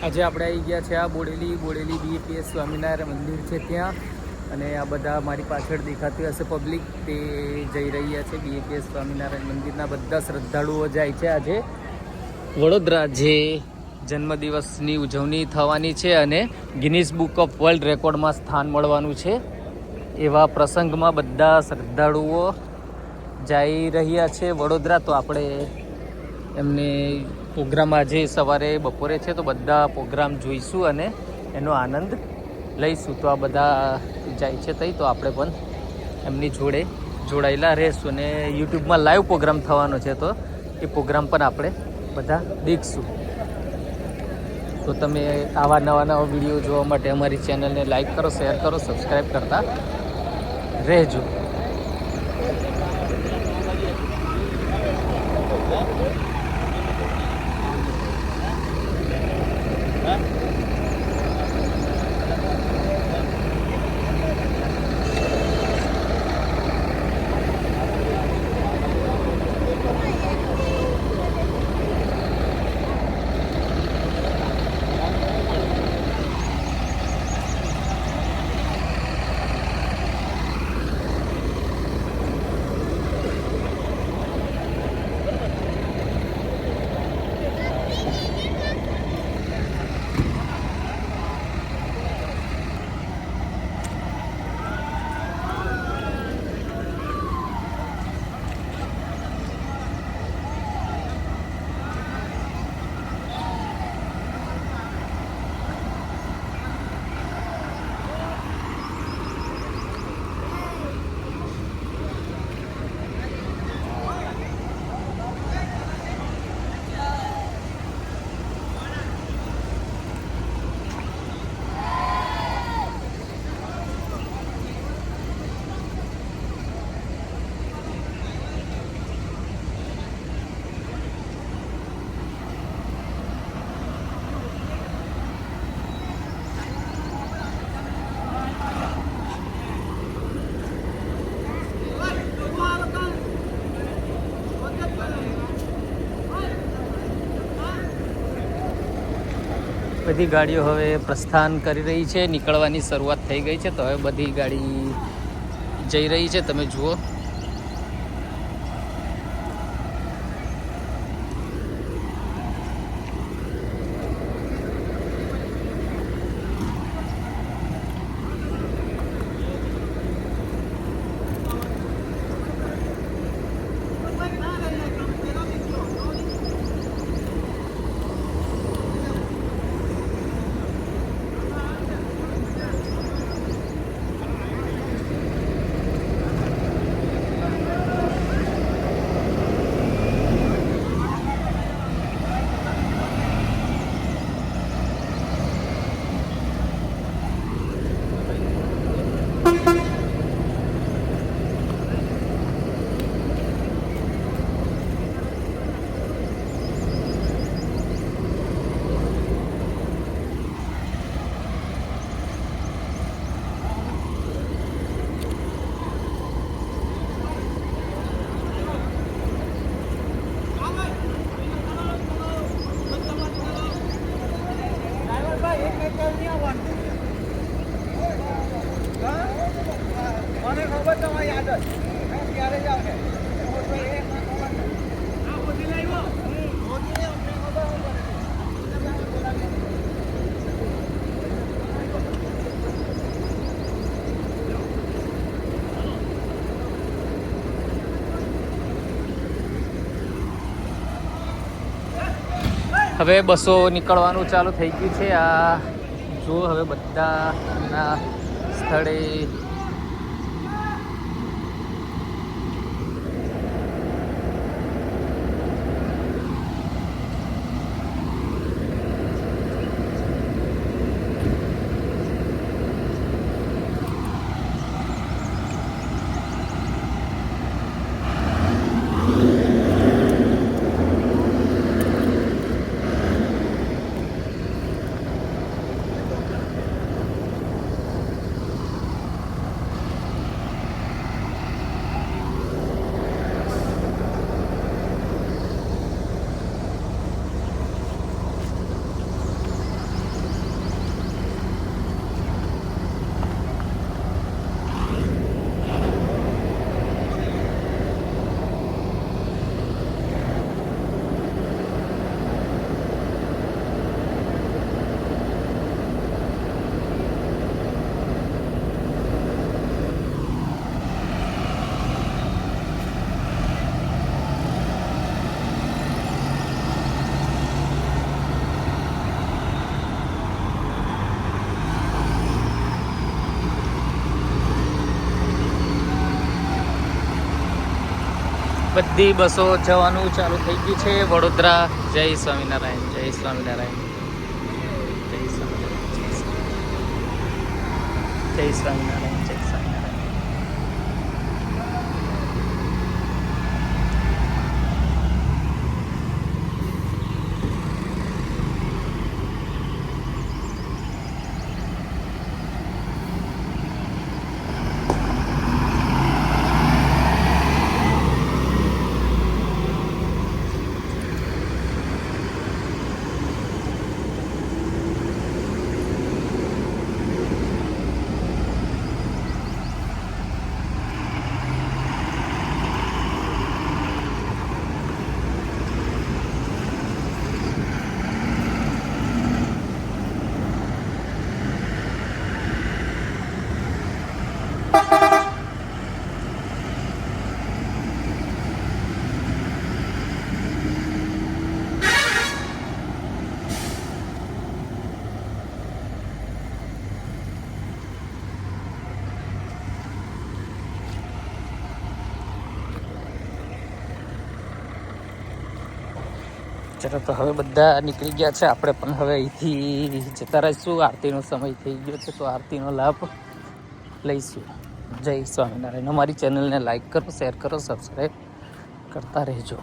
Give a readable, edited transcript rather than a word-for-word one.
આજે આપણે આવી ગયા છે આ બોડેલી બીએપીએસ સ્વામિનારાયણ મંદિર છે ત્યાં, અને આ બધા મારી પાછળ દેખાતી હશે પબ્લિક, તે જઈ રહ્યા છે બીએપીએસ સ્વામિનારાયણ મંદિરના બધા શ્રદ્ધાળુઓ જાય છે. આજે વડોદરા જે જન્મદિવસની ઉજવણી થવાની છે અને ગિનીસ બુક ઓફ વર્લ્ડ રેકોર્ડમાં સ્થાન મળવાનું છે, એવા પ્રસંગમાં બધા શ્રદ્ધાળુઓ જઈ રહ્યા છે વડોદરા. તો આપણે એમને પ્રોગ્રામ આજે સવારે બપોરે છે, તો બધા પ્રોગ્રામ જોઈશું અને એનો આનંદ લઈશું. તો આ બધા જાય છે તઈ, તો આપણે પણ એમની જોડે જોડાયેલા રહીશું અને યુટ્યુબમાં લાઈવ પ્રોગ્રામ થવાનો છે, તો એ પ્રોગ્રામ પણ આપણે બધા દેખશું. તો તમે આવા નવા વિડીયો જોવા માટે અમારી ચેનલને લાઈક કરો, શેર કરો, સબસ્ક્રાઈબ કરતા રહેજો. બધી ગાડીઓ હવે પ્રસ્થાન કરી રહી છે, નીકળવાની શરૂઆત થઈ ગઈ છે. તો હવે બધી ગાડી જઈ રહી છે, તમે જુઓ. હવે બસો નીકળવાનું ચાલુ થઈ ગયું છે. આ જો હવે બધાના સ્થળે બધી બસો જવાનું ચાલુ થઈ ગયું છે વડોદરા. જય સ્વામિનારાયણ, જય સ્વામિનારાયણ, જય સ્વામિનારાયણ, જય સ્વામિનારાયણ, જય સ્વામિનારાયણ, જય સ્વામિનારાયણ. ચાલો તો હવે બધા નીકળી ગયા છે, આપણે પણ હવે અહીંથી જતા રહીશું. આરતીનો સમય થઈ ગયો છે તો આરતીનો લાભ લઈશું. જય સ્વામિનારાયણ. અમારી ચેનલને લાઈક કરો, શેર કરો, સબસ્ક્રાઈબ કરતા રહેજો.